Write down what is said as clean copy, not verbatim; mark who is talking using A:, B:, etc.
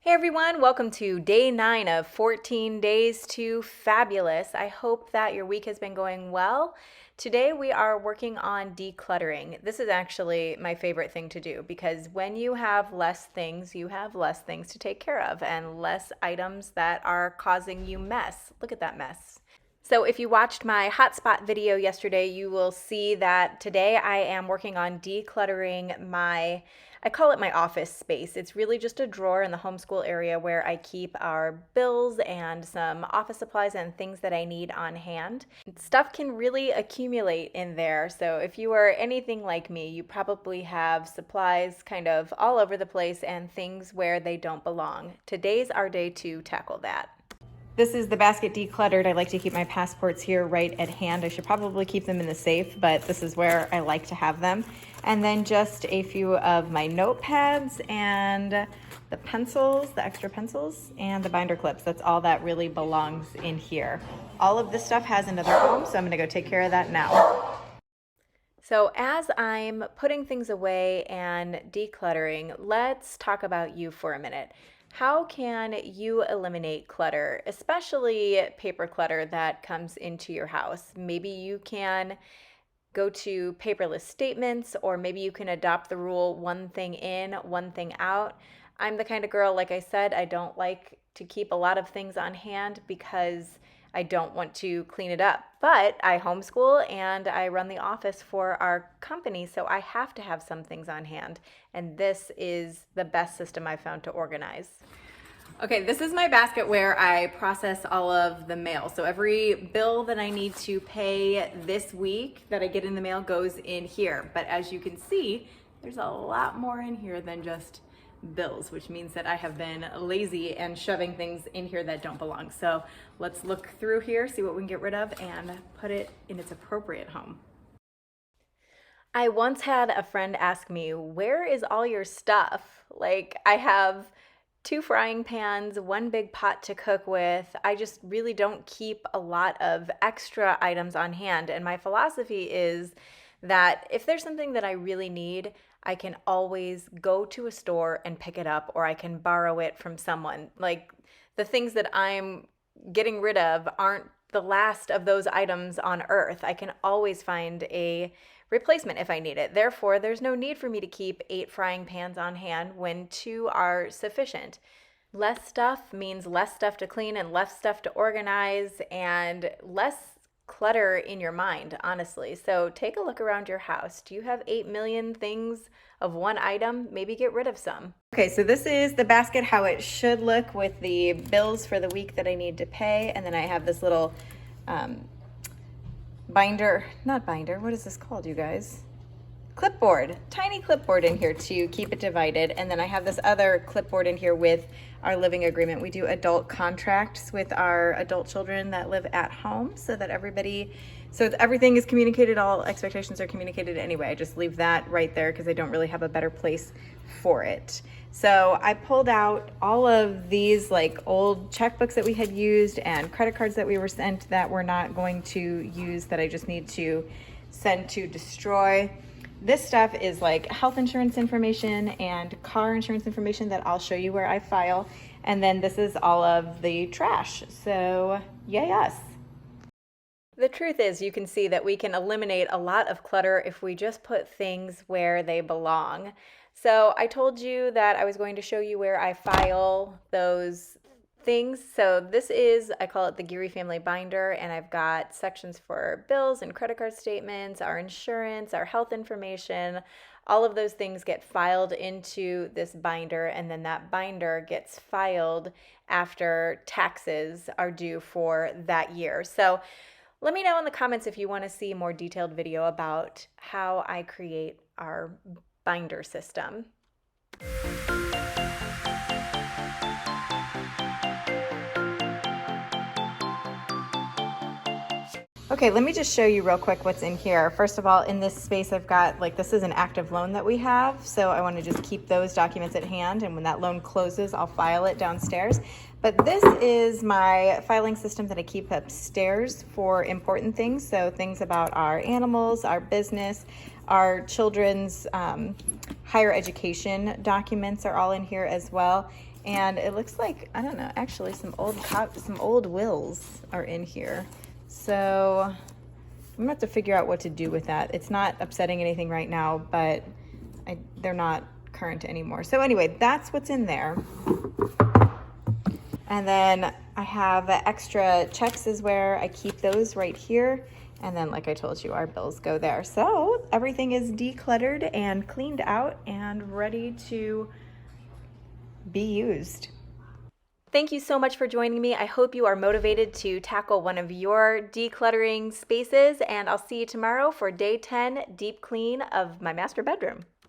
A: Hey everyone, welcome to day 9 of 14 days to fabulous. I hope that your week has been going well. Today we are working on decluttering. This is actually my favorite thing to do because when you have less things, you have less things to take care of and less items that are causing you mess. Look at that mess. So if you watched my hotspot video yesterday, you will see that today I am working on decluttering I call it my office space. It's really just a drawer in the homeschool area where I keep our bills and some office supplies and things that I need on hand. Stuff can really accumulate in there. So if you are anything like me, you probably have supplies kind of all over the place and things where they don't belong. Today's our day to tackle that. This is the basket decluttered. I like to keep my passports here right at hand. I should probably keep them in the safe, but this is where I like to have them. And then just a few of my notepads and the pencils, the extra pencils, and the binder clips. That's all that really belongs in here. All of this stuff has another home, so I'm gonna go take care of that now. So as I'm putting things away and decluttering, let's talk about you for a minute. How can you eliminate clutter, especially paper clutter that comes into your house? Maybe you can go to paperless statements, or maybe you can adopt the rule one thing in, one thing out. I'm the kind of girl, like I said, I don't like to keep a lot of things on hand because I don't want to clean it up. But I homeschool and I run the office for our company, so I have to have some things on hand. And this is the best system I've found to organize. Okay, this is my basket where I process all of the mail. So every bill that I need to pay this week that I get in the mail goes in here. But as you can see, there's a lot more in here than just bills, which means that I have been lazy and shoving things in here that don't belong. So let's look through here, see what we can get rid of, and put it in its appropriate home. I once had a friend ask me, where is all your stuff? Like, I have 2 frying pans, 1 big pot to cook with. I just really don't keep a lot of extra items on hand. And my philosophy is that if there's something that I really need, I can always go to a store and pick it up, or I can borrow it from someone. Like, the things that I'm getting rid of aren't the last of those items on earth. I can always find a replacement if I need it. Therefore, there's no need for me to keep 8 frying pans on hand when 2 are sufficient. Less stuff means less stuff to clean and less stuff to organize and less clutter in your mind, honestly. So take a look around your house. Do you have 8 million things of one item? Maybe get rid of some. Okay, so this is the basket, how it should look with the bills for the week that I need to pay. And then I have this little what is this called, you guys? Clipboard, tiny clipboard in here to keep it divided. And then I have this other clipboard in here with our living agreement. We do adult contracts with our adult children that live at home so that everything is communicated, all expectations are communicated anyway. I just leave that right there because I don't really have a better place for it. So I pulled out all of these like old checkbooks that we had used and credit cards that we were sent that we're not going to use, that I just need to send to destroy. This stuff is like health insurance information and car insurance information that I'll show you where I file. And then this is all of the trash. So yay us. The truth is, you can see that we can eliminate a lot of clutter if we just put things where they belong. So I told you that I was going to show you where I file those things. So this is, I call it the Geary Family Binder, and I've got sections for bills and credit card statements, our insurance, our health information. All of those things get filed into this binder, and then that binder gets filed after taxes are due for that year. So let me know in the comments if you want to see a more detailed video about how I create our binder system. Okay, let me just show you real quick what's in here. First of all, in this space I've got, this is an active loan that we have, so I want to just keep those documents at hand, and when that loan closes, I'll file it downstairs. But this is my filing system that I keep upstairs for important things, so things about our animals, our business, our children's higher education documents are all in here as well. And it looks like, I don't know, actually some old wills are in here. So I'm gonna have to figure out what to do with that. It's not upsetting anything right now, but they're not current anymore. So anyway, that's what's in there. And then I have extra checks is where I keep those right here. And then, like I told you, our bills go there. So everything is decluttered and cleaned out and ready to be used. Thank you so much for joining me. I hope you are motivated to tackle one of your decluttering spaces, and I'll see you tomorrow for day 10 deep clean of my master bedroom.